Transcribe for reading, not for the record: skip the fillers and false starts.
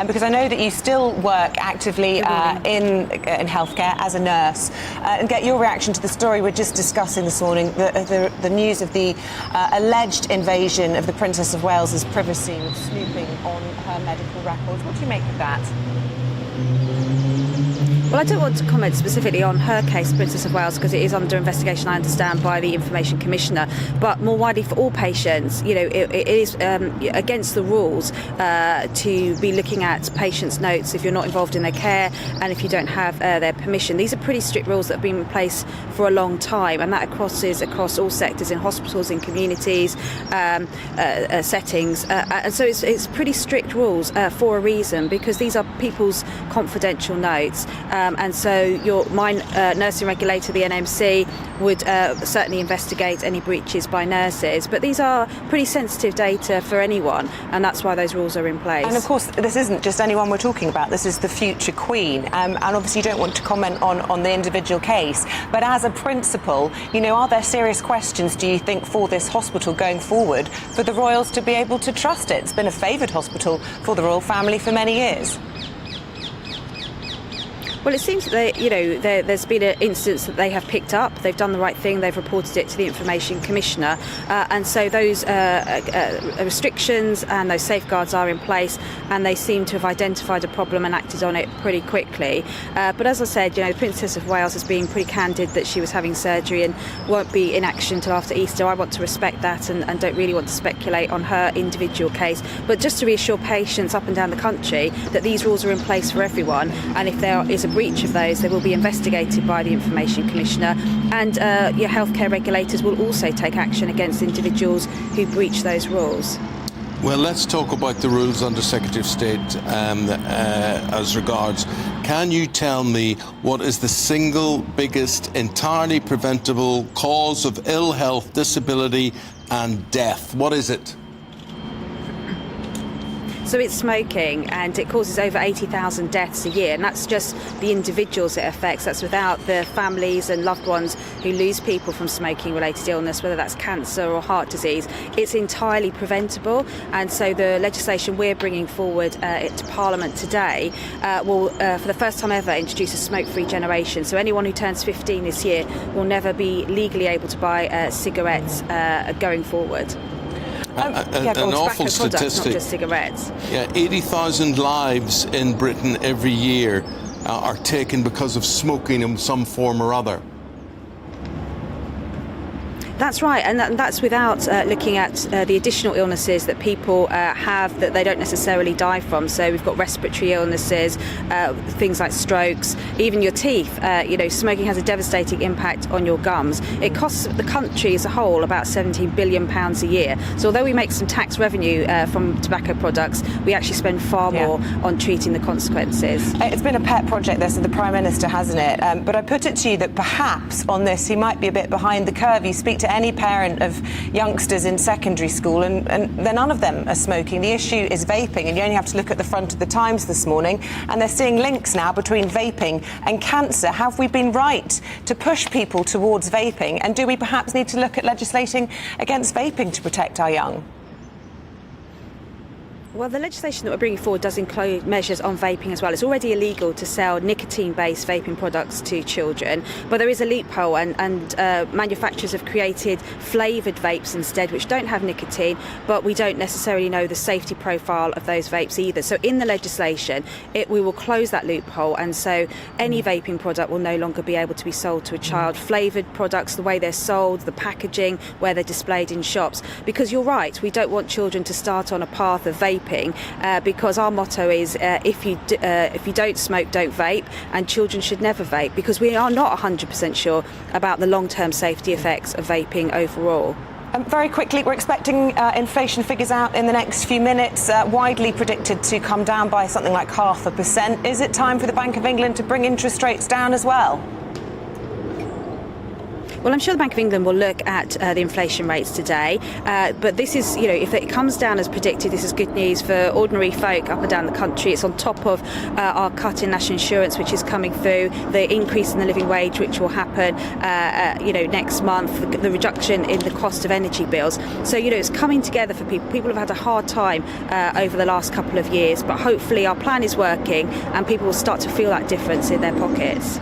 because I know that you still work actively in healthcare as a nurse, and get your reaction to the story we're just discussing this morning, the news of the alleged invasion of the Princess of Wales's privacy with snooping on her medical records. What do you make of that? Well, I don't want to comment specifically on her case, Princess of Wales, because it is under investigation, I understand, by the Information Commissioner. But more widely for all patients, you know, it is against the rules to be looking at patients' notes if you're not involved in their care and if you don't have their permission. These are pretty strict rules that have been in place for a long time, and that crosses across all sectors, in hospitals, in communities, settings. And so it's pretty strict rules for a reason, because these are people's confidential notes. And so my nursing regulator, the NMC, would certainly investigate any breaches by nurses. But these are pretty sensitive data for anyone, and that's why those rules are in place. And of course, this isn't just anyone we're talking about. This is the future Queen. And obviously you don't want to comment on the individual case. But as a principle, you know, are there serious questions, do you think, for this hospital going forward, for the royals to be able to trust it? It's been a favoured hospital for the royal family for many years. Well, it seems that there's been an instance that they have picked up. They've done the right thing. They've reported it to the Information Commissioner. And so those restrictions and those safeguards are in place, and they seem to have identified a problem and acted on it pretty quickly. But as I said, you know, the Princess of Wales has been pretty candid that she was having surgery and won't be in action until after Easter. I want to respect that and don't really want to speculate on her individual case. But just to reassure patients up and down the country that these rules are in place for everyone, and if there is a breach of those, they will be investigated by the Information Commissioner, and your healthcare regulators will also take action against individuals who breach those rules. Well, let's talk about the rules under Secretary of State as regards. Can you tell me what is the single biggest entirely preventable cause of ill health, disability and death? What is it? So it's smoking, and it causes over 80,000 deaths a year, and that's just the individuals it affects. That's without the families and loved ones who lose people from smoking-related illness, whether that's cancer or heart disease. It's entirely preventable, and so the legislation we're bringing forward to Parliament today will, for the first time ever, introduce a smoke-free generation. So anyone who turns 15 this year will never be legally able to buy cigarettes going forward. An awful statistic. Not just cigarettes. Yeah, 80,000 lives in Britain every year are taken because of smoking in some form or other. That's right, and that's without looking at the additional illnesses that people have that they don't necessarily die from. So we've got respiratory illnesses, things like strokes, even your teeth. Smoking has a devastating impact on your gums. It costs the country as a whole about £17 billion a year. So although we make some tax revenue from tobacco products, we actually spend far more on treating the consequences. It's been a pet project, this, of the Prime Minister, hasn't it? But I put it to you that perhaps on this he might be a bit behind the curve. You speak to any parent of youngsters in secondary school and none of them are smoking. The issue is vaping, and you only have to look at the front of the Times this morning and they're seeing links now between vaping and cancer. Have we been right to push people towards vaping, and do we perhaps need to look at legislating against vaping to protect our young? Well, the legislation that we're bringing forward does include measures on vaping as well. It's already illegal to sell nicotine-based vaping products to children, but there is a loophole, and manufacturers have created flavoured vapes instead, which don't have nicotine, but we don't necessarily know the safety profile of those vapes either. So in the legislation, we will close that loophole, and so any vaping product will no longer be able to be sold to a child. Flavoured products, the way they're sold, the packaging, where they're displayed in shops, because you're right, we don't want children to start on a path of vaping. Because our motto is if you don't smoke, don't vape, and children should never vape, because we are not 100% sure about the long-term safety effects of vaping overall. Very quickly, we're expecting inflation figures out in the next few minutes, widely predicted to come down by something like 0.5%. Is it time for the Bank of England to bring interest rates down as well? Well, I'm sure the Bank of England will look at the inflation rates today, but this is, if it comes down as predicted, this is good news for ordinary folk up and down the country. It's on top of our cut in national insurance, which is coming through, the increase in the living wage, which will happen, next month, the reduction in the cost of energy bills. So, it's coming together for people. People have had a hard time over the last couple of years, but hopefully our plan is working and people will start to feel that difference in their pockets.